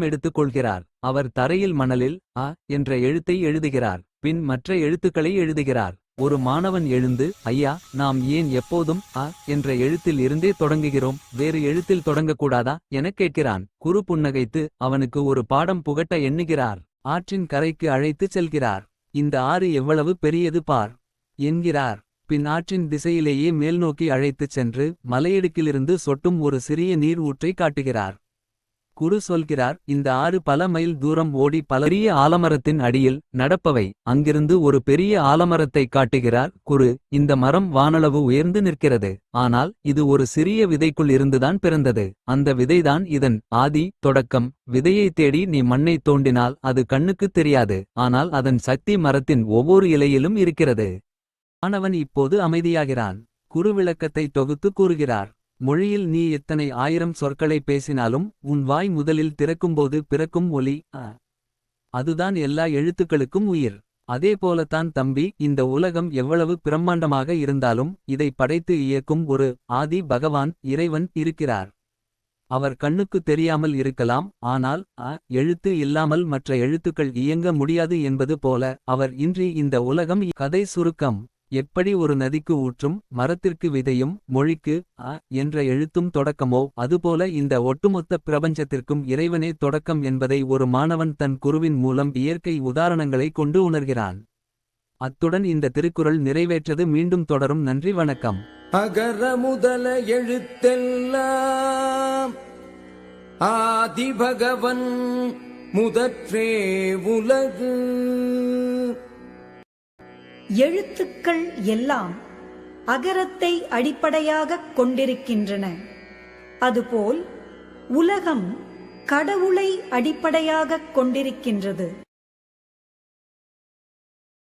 எடுத்துக் கொள்கிறார். அவர் தரையில் மணலில் அ என்ற எழுத்தை எழுதுகிறார். பின் மற்ற எழுத்துக்களை எழுதுகிறார். ஒரு மாணவன் எழுந்து, ஐயா, நாம் ஏன் எப்போதும் அ என்ற எழுத்தில் இருந்தே தொடங்குகிறோம், வேறு எழுத்தில் தொடங்கக்கூடாதா எனக் கேட்கிறான். குரு புன்னகைத்து அவனுக்கு ஒரு பாடம் புகட்ட எண்ணுகிறார். ஆற்றின் கரைக்கு அழைத்துச் செல்கிறார். இந்த ஆறு எவ்வளவு பெரியது பார் என்கிறார். பின் ஆற்றின் திசையிலேயே மேல்நோக்கி அழைத்துச் சென்று மலையிடுக்கிலிருந்து சொட்டும் ஒரு சிறிய நீர் ஊற்றை காட்டுகிறார். குரு சொல்கிறார், இந்த ஆறு பல மைல் தூரம் ஓடி பெரிய ஆலமரத்தின் அடியில் நடப்பவை. அங்கிருந்து ஒரு பெரிய ஆலமரத்தை காட்டுகிறார் குரு. இந்த மரம் வானளவு உயர்ந்து நிற்கிறது. ஆனால் இது ஒரு சிறிய விதைக்குள் இருந்துதான் பிறந்தது. அந்த விதைதான் இதன் ஆதி தொடக்கம். விதையை தேடி நீ மண்ணை தோண்டினால் அது கண்ணுக்குத் தெரியாது. ஆனால் அதன் சக்தி மரத்தின் ஒவ்வொரு இலையிலும் இருக்கிறது. மாணவன் இப்போது அமைதியாகிறான். குரு விளக்கத்தை தொகுத்து கூறுகிறார். மொழியில் நீ எத்தனை ஆயிரம் சொற்களை பேசினாலும் உன் வாய் முதலில் திறக்கும்போது பிறக்கும் ஒலி அ. அதுதான் எல்லா எழுத்துக்களுக்கும் உயிர். அதேபோலத்தான் தம்பி, இந்த உலகம் எவ்வளவு பிரம்மாண்டமாக இருந்தாலும் இதை படைத்து இயக்கும் ஒரு ஆதி பகவான் இறைவன் இருக்கிறார். அவர் கண்ணுக்கு தெரியாமல் இருக்கலாம். ஆனால் அ எழுத்து இல்லாமல் மற்ற எழுத்துக்கள் இயங்க முடியாது என்பது போல அவர் இன்றி இந்த உலகம். கதை சுருக்கம். எப்படி ஒரு நதிக்கு ஊற்றும், மரத்திற்கு விதையும், மொழிக்கு அ என்ற எழுத்தும் தொடக்கமோ, அதுபோல இந்த ஒட்டுமொத்த பிரபஞ்சத்திற்கும் இறைவனே தொடக்கம் என்பதை ஒரு மாணவன் தன் குருவின் மூலம் இயற்கை உதாரணங்களை கொண்டு உணர்கிறான். அத்துடன் இந்த திருக்குறள் நிறைவேற்றது. மீண்டும் தொடரும். நன்றி, வணக்கம். அகர முதல எழுத்தெல்லாம் ஆதிபகவன் முதற்றே உலகு. எழுத்துக்கள் எல்லாம் அகரத்தை அடிப்படையாகக் கொண்டிருக்கின்றன. அதுபோல் உலகம் கடவுளை அடிப்படையாகக் கொண்டிருக்கின்றது.